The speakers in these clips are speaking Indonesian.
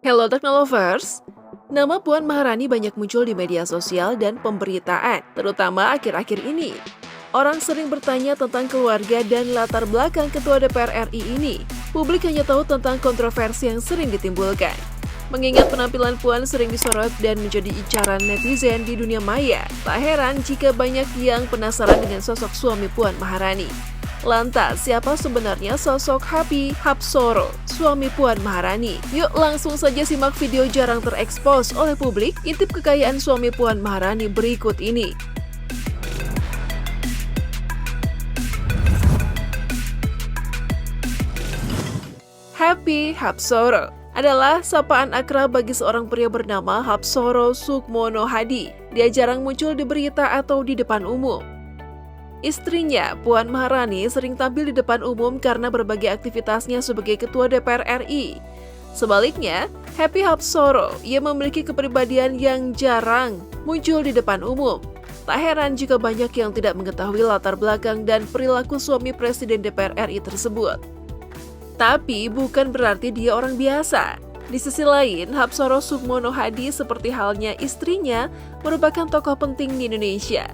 Hello Technolovers, nama Puan Maharani banyak muncul di media sosial dan pemberitaan, terutama akhir-akhir ini. Orang sering bertanya tentang keluarga dan latar belakang Ketua DPR RI ini. Publik hanya tahu tentang kontroversi yang sering ditimbulkan. Mengingat penampilan Puan sering disorot dan menjadi incaran netizen di dunia maya, tak heran jika banyak yang penasaran dengan sosok suami Puan Maharani. Lantas, siapa sebenarnya sosok Happy Hapsoro, suami Puan Maharani? Yuk langsung saja simak video jarang terekspos oleh publik, intip kekayaan suami Puan Maharani berikut ini. Happy Hapsoro adalah sapaan akrab bagi seorang pria bernama Hapsoro Sukmono Hadi. Dia jarang muncul di berita atau di depan umum. Istrinya, Puan Maharani, sering tampil di depan umum karena berbagai aktivitasnya sebagai Ketua DPR RI. Sebaliknya, Happy Hapsoro, ia memiliki kepribadian yang jarang muncul di depan umum. Tak heran jika banyak yang tidak mengetahui latar belakang dan perilaku suami Presiden DPR RI tersebut. Tapi bukan berarti dia orang biasa. Di sisi lain, Hapsoro Sukmono Hadi seperti halnya istrinya merupakan tokoh penting di Indonesia.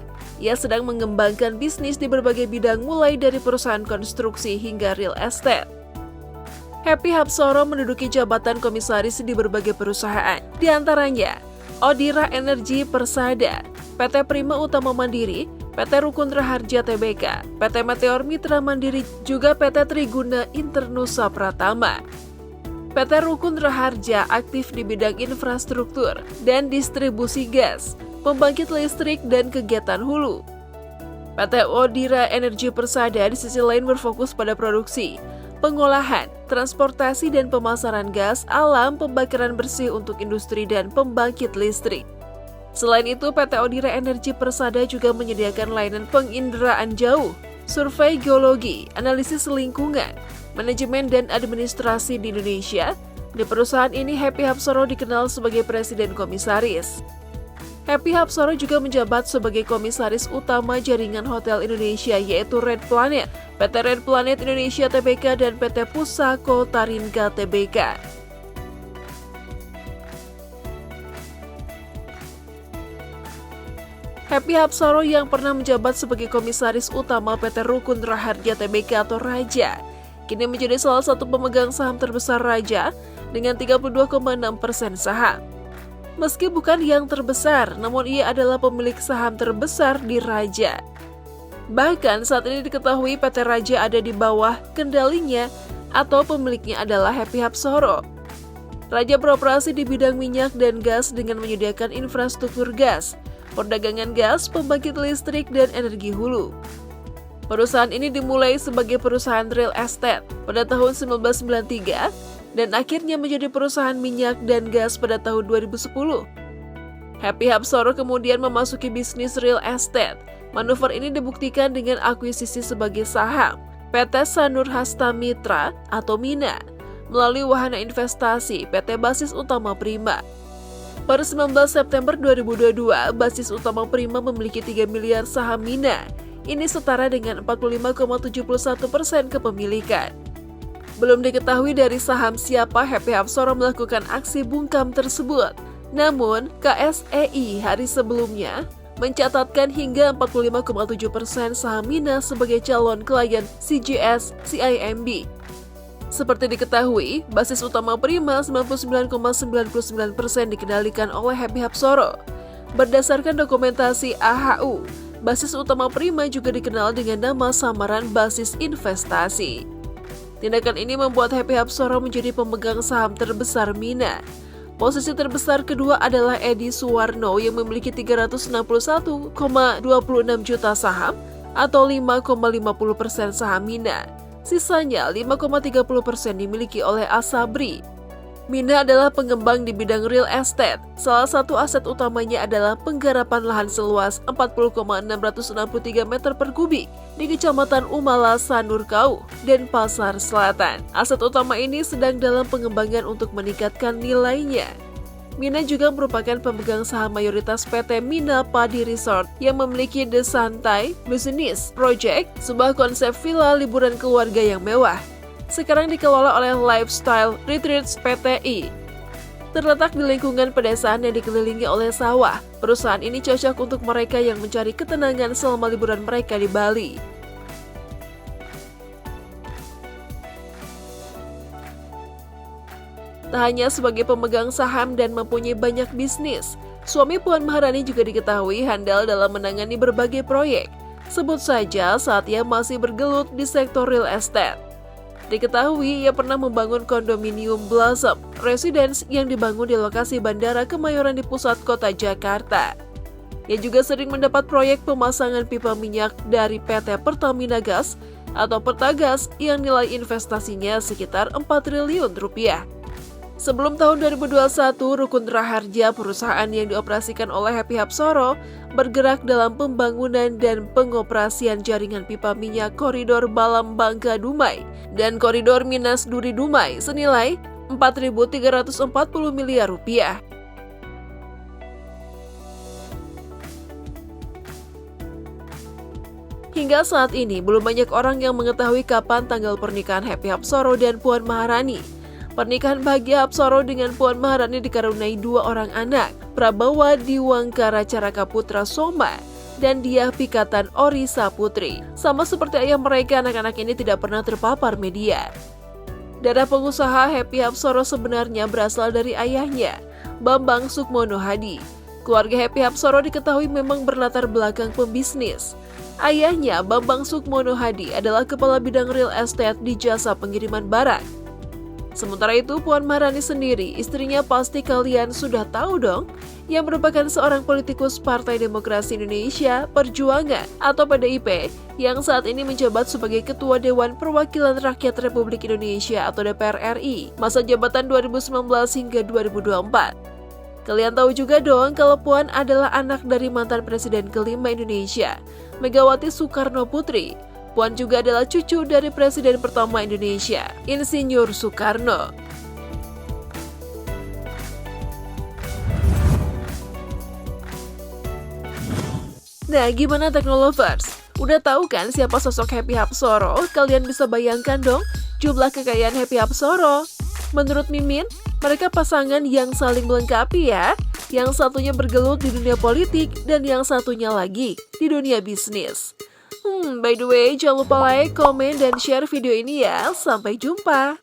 Ia sedang mengembangkan bisnis di berbagai bidang mulai dari perusahaan konstruksi hingga real estate. Happy Hapsoro menduduki jabatan komisaris di berbagai perusahaan, di antaranya Odira Energi Persada, PT Prima Utama Mandiri, PT Rukun Raharja Tbk, PT Meteor Mitra Mandiri, juga PT Triguna Internusa Pratama. PT Rukun Raharja aktif di bidang infrastruktur dan distribusi gas, pembangkit listrik, dan kegiatan hulu. PT Odira Energi Persada di sisi lain berfokus pada produksi, pengolahan, transportasi, dan pemasaran gas alam pembakaran bersih untuk industri dan pembangkit listrik. Selain itu, PT Odira Energi Persada juga menyediakan layanan penginderaan jauh, survei geologi, analisis lingkungan, manajemen, dan administrasi di Indonesia. Di perusahaan ini, Happy Hapsoro dikenal sebagai Presiden Komisaris. Happy Hapsoro juga menjabat sebagai Komisaris Utama Jaringan Hotel Indonesia, yaitu Red Planet, PT Red Planet Indonesia Tbk, dan PT Pusako Taringa Tbk. Happy Hapsoro yang pernah menjabat sebagai Komisaris Utama PT Rukun Raharja Tbk atau Raja, kini menjadi salah satu pemegang saham terbesar Raja dengan 32,6% saham. Meski bukan yang terbesar, namun ia adalah pemilik saham terbesar di Raja. Bahkan saat ini diketahui PT Raja ada di bawah kendalinya atau pemiliknya adalah Happy Hapsoro. Raja beroperasi di bidang minyak dan gas dengan menyediakan infrastruktur gas, perdagangan gas, pembangkit listrik, dan energi hulu. Perusahaan ini dimulai sebagai perusahaan real estate pada tahun 1993 dan akhirnya menjadi perusahaan minyak dan gas pada tahun 2010. Happy Hapsoro kemudian memasuki bisnis real estate. Manuver ini dibuktikan dengan akuisisi sebagai saham PT Sanur Hasta Mitra atau Mina melalui wahana investasi PT Basis Utama Prima. Pada 19 September 2022, Basis Utama Prima memiliki 3 miliar saham Mina. Ini setara dengan 45,71% kepemilikan. Belum diketahui dari saham siapa Happy Hapsoro melakukan aksi bungkam tersebut. Namun, KSEI hari sebelumnya mencatatkan hingga 45,7% saham Mina sebagai calon klien CGS CIMB. Seperti diketahui, Basis Utama Prima 99,99% dikendalikan oleh Happy Hapsoro. Berdasarkan dokumentasi AHU, Basis Utama Prima juga dikenal dengan nama samaran Basis Investasi. Tindakan ini membuat Happy Hapsoro menjadi pemegang saham terbesar Mina. Posisi terbesar kedua adalah Edi Suwarno yang memiliki 361,26 juta saham atau 5,50% saham Mina. Sisanya 5,30% dimiliki oleh Asabri. Mina adalah pengembang di bidang real estate. Salah satu aset utamanya adalah penggarapan lahan seluas 40,663 meter per kubik di Kecamatan Umala, Sanurkau, dan Pasar Selatan. Aset utama ini sedang dalam pengembangan untuk meningkatkan nilainya. Mina juga merupakan pemegang saham mayoritas PT Mina Padi Resort yang memiliki The Santai Business Project, sebuah konsep villa liburan keluarga yang mewah. Sekarang dikelola oleh Lifestyle Retreats PTI. Terletak di lingkungan pedesaan yang dikelilingi oleh sawah, perusahaan ini cocok untuk mereka yang mencari ketenangan selama liburan mereka di Bali. Tak hanya sebagai pemegang saham dan mempunyai banyak bisnis, suami Puan Maharani juga diketahui handal dalam menangani berbagai proyek. Sebut saja saat ia masih bergelut di sektor real estate. Diketahui ia pernah membangun kondominium Blossom Residence yang dibangun di lokasi Bandara Kemayoran di pusat kota Jakarta. Ia juga sering mendapat proyek pemasangan pipa minyak dari PT Pertamina Gas atau Pertagas yang nilai investasinya sekitar 4 triliun rupiah. Sebelum tahun 2021, Rukun Raharja, perusahaan yang dioperasikan oleh Happy Hapsoro, bergerak dalam pembangunan dan pengoperasian jaringan pipa minyak koridor Balam Bangka Dumai dan koridor Minas Duri Dumai senilai 4.340 miliar rupiah. Hingga saat ini, belum banyak orang yang mengetahui kapan tanggal pernikahan Happy Hapsoro dan Puan Maharani. Pernikahan bahagia Hapsoro dengan Puan Maharani dikaruniai 2 orang anak, Prabawa Diwangkara Caraka Putra Soma dan Diah Pikatan Orisa Putri. Sama seperti ayah mereka, anak-anak ini tidak pernah terpapar media. Darah pengusaha Happy Hapsoro sebenarnya berasal dari ayahnya, Bambang Sukmono Hadi. Keluarga Happy Hapsoro diketahui memang berlatar belakang pembisnis. Ayahnya, Bambang Sukmono Hadi, adalah kepala bidang real estate di jasa pengiriman barang. Sementara itu, Puan Maharani sendiri, istrinya pasti kalian sudah tahu dong, yang merupakan seorang politikus Partai Demokrasi Indonesia Perjuangan atau PDIP, yang saat ini menjabat sebagai Ketua Dewan Perwakilan Rakyat Republik Indonesia atau DPR RI, masa jabatan 2019 hingga 2024. Kalian tahu juga dong kalau Puan adalah anak dari mantan Presiden kelima Indonesia, Megawati Soekarno Putri. Puan juga adalah cucu dari Presiden pertama Indonesia, Insinyur Soekarno. Nah, gimana Teknolovers? Udah tahu kan siapa sosok Happy Hapsoro? Kalian bisa bayangkan dong jumlah kekayaan Happy Hapsoro. Menurut Mimin, mereka pasangan yang saling melengkapi ya. Yang satunya bergelut di dunia politik dan yang satunya lagi di dunia bisnis. By the way, jangan lupa like, komen, dan share video ini ya. Sampai jumpa.